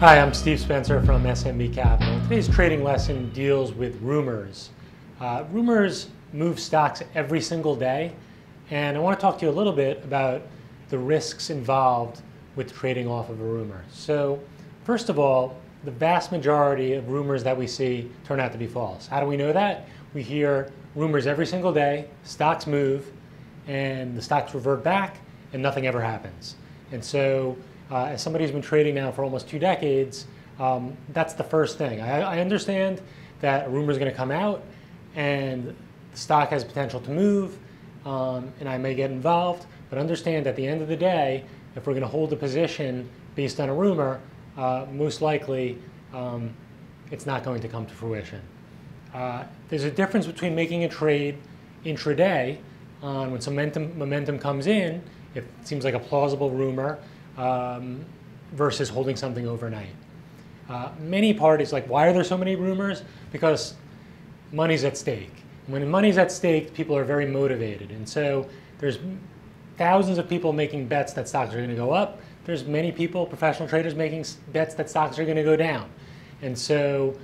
Hi, I'm Steve Spencer from SMB Capital. Today's trading lesson deals with rumors. Rumors move stocks every single day, and I want to talk to you a little bit about the risks involved with trading off of a rumor. So, first of all, the vast majority of rumors that we see turn out to be false. How do we know that? We hear rumors every single day, stocks move, and the stocks revert back, and nothing ever happens. And so, as somebody who's been trading now for almost 2 decades, that's the first thing. I understand that a rumor is going to come out and the stock has potential to move, and I may get involved, but understand at the end of the day, if we're going to hold a position based on a rumor, most likely it's not going to come to fruition. There's a difference between making a trade intraday when some momentum comes in, it seems like a plausible rumor, versus holding something overnight. Many parties, like, why are there so many rumors? Because money's at stake. When money's at stake, people are very motivated. And so there's thousands of people making bets that stocks are going to go up. There's many people, professional traders, making bets that stocks are going to go down. And so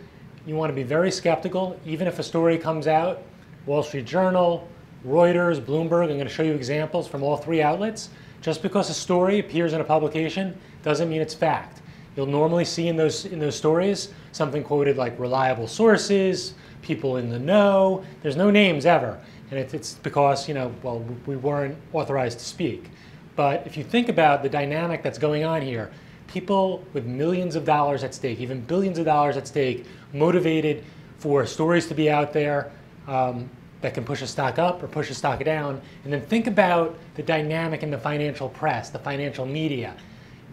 you want to be very skeptical. Even if a story comes out, Wall Street Journal, Reuters, Bloomberg, I'm going to show you examples from all 3 outlets. Just because a story appears in a publication doesn't mean it's fact. You'll normally see in those stories something quoted like reliable sources, people in the know. There's no names ever, and it's because, well, we weren't authorized to speak. But if you think about the dynamic that's going on here, people with millions of dollars at stake, even billions of dollars at stake, motivated for stories to be out there that can push a stock up or push a stock down. And then think about the dynamic in the financial press, the financial media.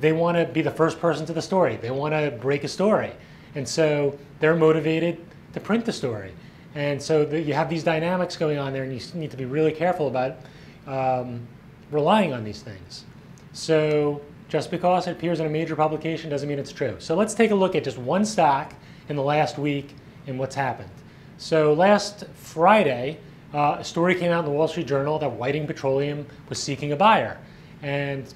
They want to be the first person to the story. They want to break a story. And so they're motivated to print the story. And so you have these dynamics going on there, and you need to be really careful about relying on these things. So just because it appears in a major publication doesn't mean it's true. So let's take a look at just one stock in the last week and what's happened. So last Friday, a story came out in the Wall Street Journal that Whiting Petroleum was seeking a buyer. And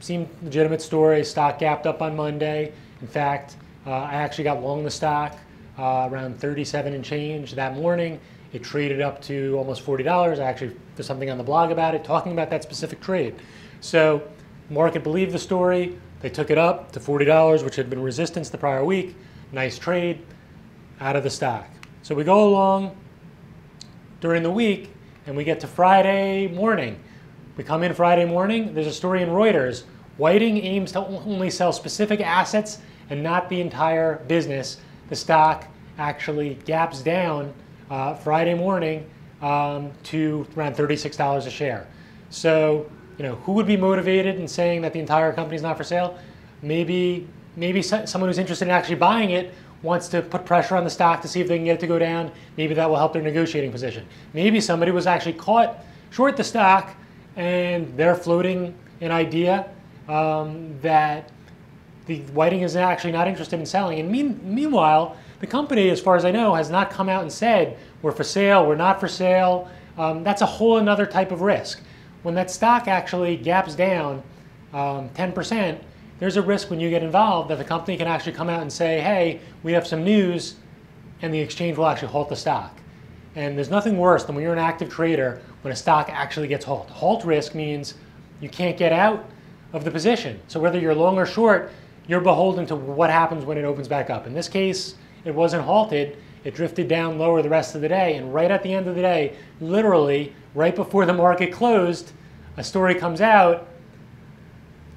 seemed legitimate story. Stock gapped up on Monday. In fact, I actually got long the stock around 37 and change that morning. It traded up to almost $40. There's something on the blog about it, talking about that specific trade. So market believed the story. They took it up to $40, which had been resistance the prior week. Nice trade, out of the stock. So we go along during the week, and we get to Friday morning. We come in Friday morning, there's a story in Reuters. Whiting aims to only sell specific assets and not the entire business. The stock actually gaps down Friday morning to around $36 a share. So, who would be motivated in saying that the entire company is not for sale? Maybe someone who's interested in actually buying it wants to put pressure on the stock to see if they can get it to go down. Maybe that will help their negotiating position. Maybe somebody was actually caught short the stock and they're floating an idea that the Whiting is actually not interested in selling. And meanwhile, the company, as far as I know, has not come out and said, we're for sale, we're not for sale. That's a whole another type of risk. When that stock actually gaps down 10%, there's a risk when you get involved that the company can actually come out and say, hey, we have some news, and the exchange will actually halt the stock. And there's nothing worse than when you're an active trader when a stock actually gets halt. Halt risk means you can't get out of the position. So whether you're long or short, you're beholden to what happens when it opens back up. In this case, it wasn't halted. It drifted down lower the rest of the day. And right at the end of the day, literally right before the market closed, a story comes out.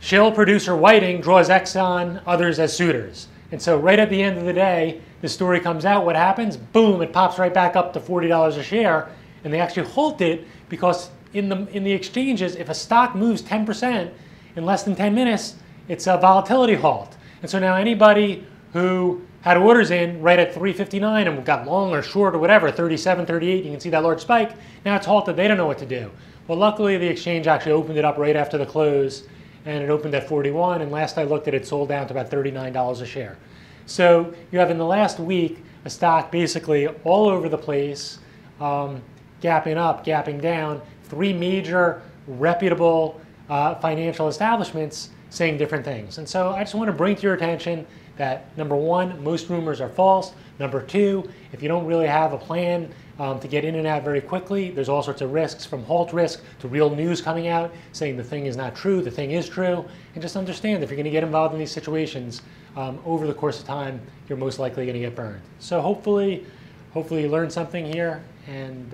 Shale producer Whiting draws Exxon, others as suitors. And so right at the end of the day, the story comes out. What happens? Boom, it pops right back up to $40 a share. And they actually halt it because in the exchanges, if a stock moves 10% in less than 10 minutes, it's a volatility halt. And so now anybody who had orders in right at 359 and got long or short or whatever, 37, 38, you can see that large spike. Now it's halted. They don't know what to do. Well, luckily, the exchange actually opened it up right after the close, and it opened at 41, and last I looked at it, sold down to about $39 a share. So you have in the last week a stock basically all over the place, gapping up, gapping down, 3 major reputable financial establishments saying different things. And so I just want to bring to your attention that number one, most rumors are false. Number two, if you don't really have a plan to get in and out very quickly, there's all sorts of risks, from halt risk to real news coming out saying the thing is not true, the thing is true. And just understand, if you're going to get involved in these situations, over the course of time, you're most likely going to get burned. So hopefully you learned something here, and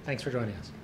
thanks for joining us.